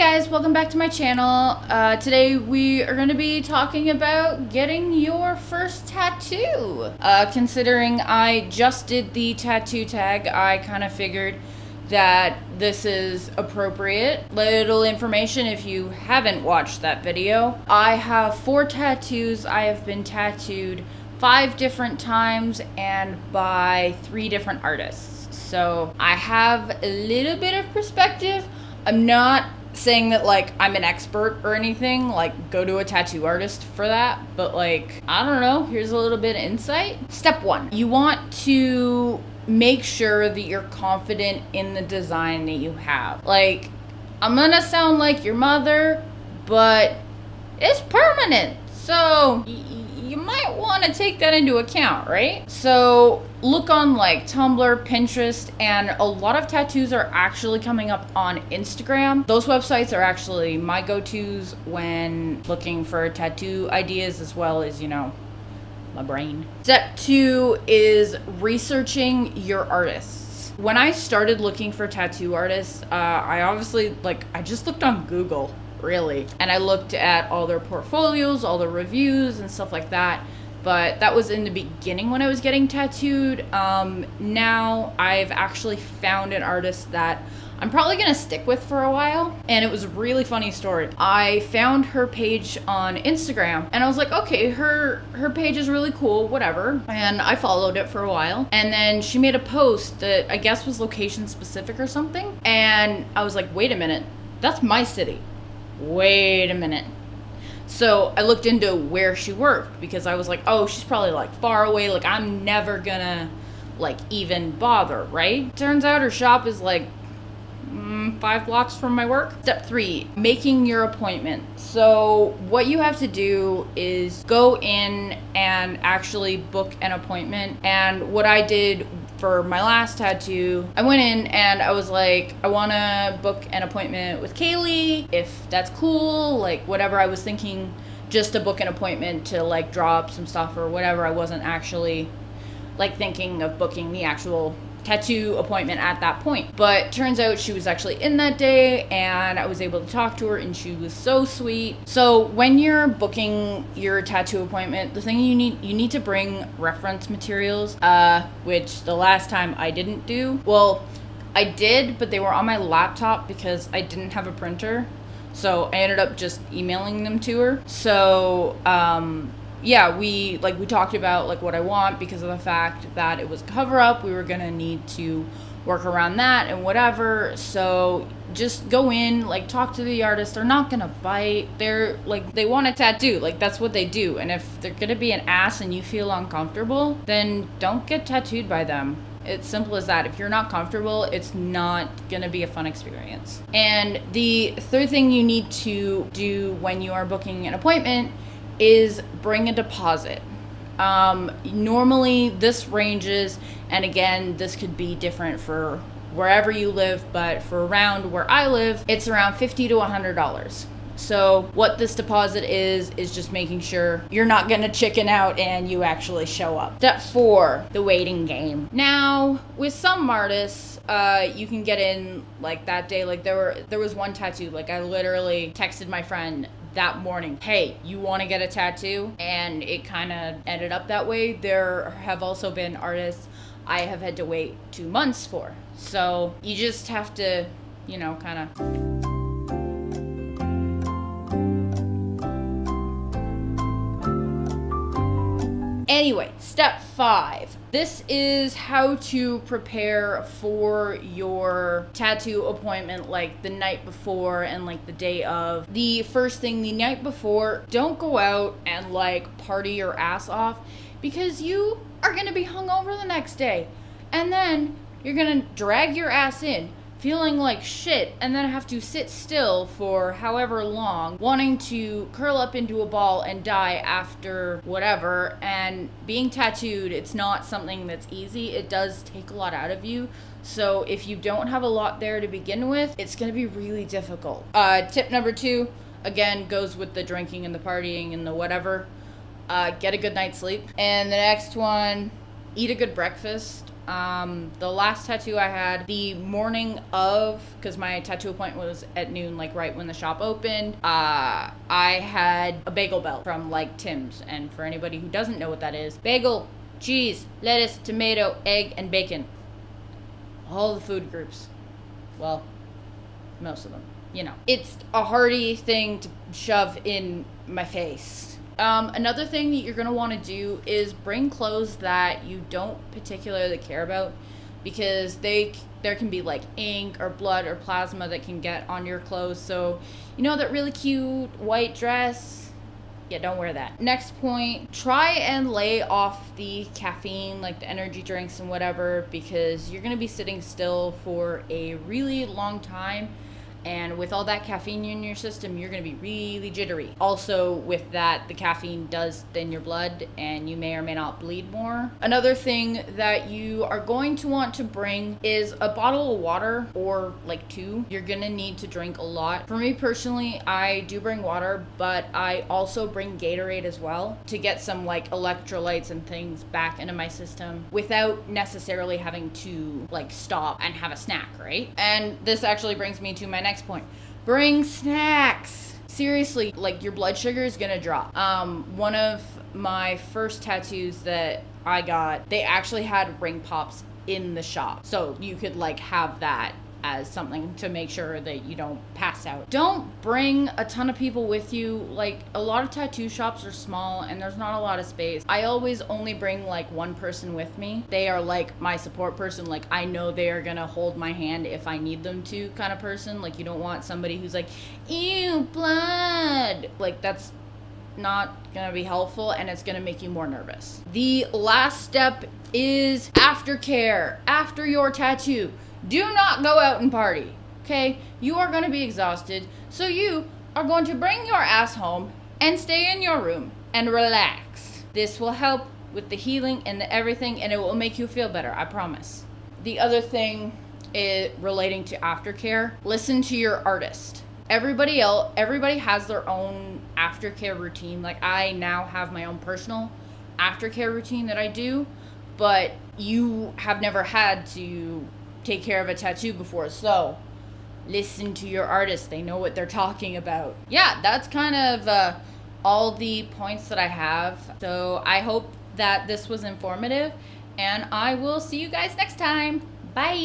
guys, welcome back to my channel. Today we are going to be talking about getting your first tattoo. Considering I just did the tattoo tag, I kind of figured that this is appropriate. Little information if you haven't watched that video. I have 4 tattoos. I have been tattooed 5 different times and by 3 different artists. So I have a little bit of perspective. I'm not saying that like I'm an expert or anything, like go to a tattoo artist for that, but like, I don't know, here's a little bit of insight. Step 1, you want to make sure that you're confident in the design that you have. Like, I'm gonna sound like your mother, but it's permanent, so you might want to take that into account, right? So look on like Tumblr, Pinterest, and a lot of tattoos are actually coming up on Instagram. Those websites are actually my go-tos when looking for tattoo ideas, as well as, you know, my brain. Step 2 is researching your artists. When I started looking for tattoo artists, I obviously, I just looked on Google, really. And I looked at all their portfolios, all the reviews and stuff like that. But that was in the beginning when I was getting tattooed. Now I've actually found an artist that I'm probably gonna stick with for a while. And it was a really funny story. I found her page on Instagram and I was like, okay, her page is really cool, whatever. And I followed it for a while. And then she made a post that I guess was location specific or something. And I was like, wait a minute, that's my city. Wait a minute. So I looked into where she worked because I was like, oh, she's probably like far away. Like, I'm never gonna like even bother, right? Turns out her shop is like 5 blocks from my work. Step 3, making your appointment. So what you have to do is go in and actually book an appointment. And what I did for my last tattoo, I went in and I was like, I want to book an appointment with Kaylee, if that's cool, like whatever. I was thinking just to book an appointment to like draw up some stuff or whatever. I wasn't actually like thinking of booking the actual tattoo appointment at that point. But turns out she was actually in that day and I was able to talk to her and she was so sweet. So when you're booking your tattoo appointment, the thing you need to bring reference materials, which the last time I didn't do. Well, I did, but they were on my laptop because I didn't have a printer. So I ended up just emailing them to her. So, yeah, we talked about like what I want because of the fact that it was a cover up. We were gonna need to work around that and whatever. So just go in, like talk to the artist. They're not gonna bite. They're like, they want a tattoo. Like, that's what they do. And if they're gonna be an ass and you feel uncomfortable, then don't get tattooed by them. It's simple as that. If you're not comfortable, it's not gonna be a fun experience. And the third thing you need to do when you are booking an appointment is bring a deposit. Normally this ranges, and again, this could be different for wherever you live, but for around where I live, it's around $50 to $100. So what this deposit is just making sure you're not gonna chicken out and you actually show up. Step 4, the waiting game. Now, with some artists, you can get in like that day. Like there was one tattoo, like I literally texted my friend that morning, hey, you want to get a tattoo? And it kind of ended up that way. There have also been artists I have had to wait 2 months for. So you just have to, you know, kind of... Anyway, step 5. This is how to prepare for your tattoo appointment, like the night before and like the day of. The first thing, the night before, don't go out and like party your ass off because you are gonna be hungover the next day. And then you're gonna drag your ass in feeling like shit and then have to sit still for however long, wanting to curl up into a ball and die after whatever. And being tattooed, it's not something that's easy. It does take a lot out of you. So if you don't have a lot there to begin with, it's gonna be really difficult. Tip number 2, again, goes with the drinking and the partying and the whatever. Get a good night's sleep. And the next one, eat a good breakfast. The last tattoo I had the morning of, because my tattoo appointment was at noon, like right when the shop opened, I had a bagel belt from like Tim's. And for anybody who doesn't know what that is, bagel, cheese, lettuce, tomato, egg, and bacon. All the food groups. Well, most of them. You know, it's a hearty thing to shove in my face. Another thing that you're going to want to do is bring clothes that you don't particularly care about, because there can be like ink or blood or plasma that can get on your clothes. So, you know, that really cute white dress, yeah, don't wear that. Next point, try and lay off the caffeine, like the energy drinks and whatever, because you're going to be sitting still for a really long time. And with all that caffeine in your system, you're going to be really jittery. Also, with that, the caffeine does thin your blood and you may or may not bleed more. Another thing that you are going to want to bring is a bottle of water, or like 2. You're going to need to drink a lot. For me personally, I do bring water, but I also bring Gatorade as well to get some like electrolytes and things back into my system without necessarily having to like stop and have a snack, right? And this actually brings me to my next point. Bring snacks. Seriously, like your blood sugar is gonna drop. One of my first tattoos that I got, they actually had ring pops in the shop, so you could like have that as something to make sure that you don't pass out. Don't bring a ton of people with you. Like, a lot of tattoo shops are small and there's not a lot of space. I always only bring like one person with me. They are like my support person. Like, I know they are gonna hold my hand if I need them to, kind of person. Like, you don't want somebody who's like, ew, blood. Like, that's not gonna be helpful, and it's gonna make you more nervous. The last step is aftercare. After your tattoo, do not go out and party, okay? You are going to be exhausted, so you are going to bring your ass home and stay in your room and relax. This will help with the healing and the everything, and it will make you feel better, I promise. The other thing is relating to aftercare. Listen to your artist. Everybody has their own aftercare routine. Like, I now have my own personal aftercare routine that I do, but you have never had to take care of a tattoo before, so listen to your artist. They know what they're talking about. Yeah, that's kind of all the points that I have. So I hope that this was informative, and I will see you guys next time. Bye.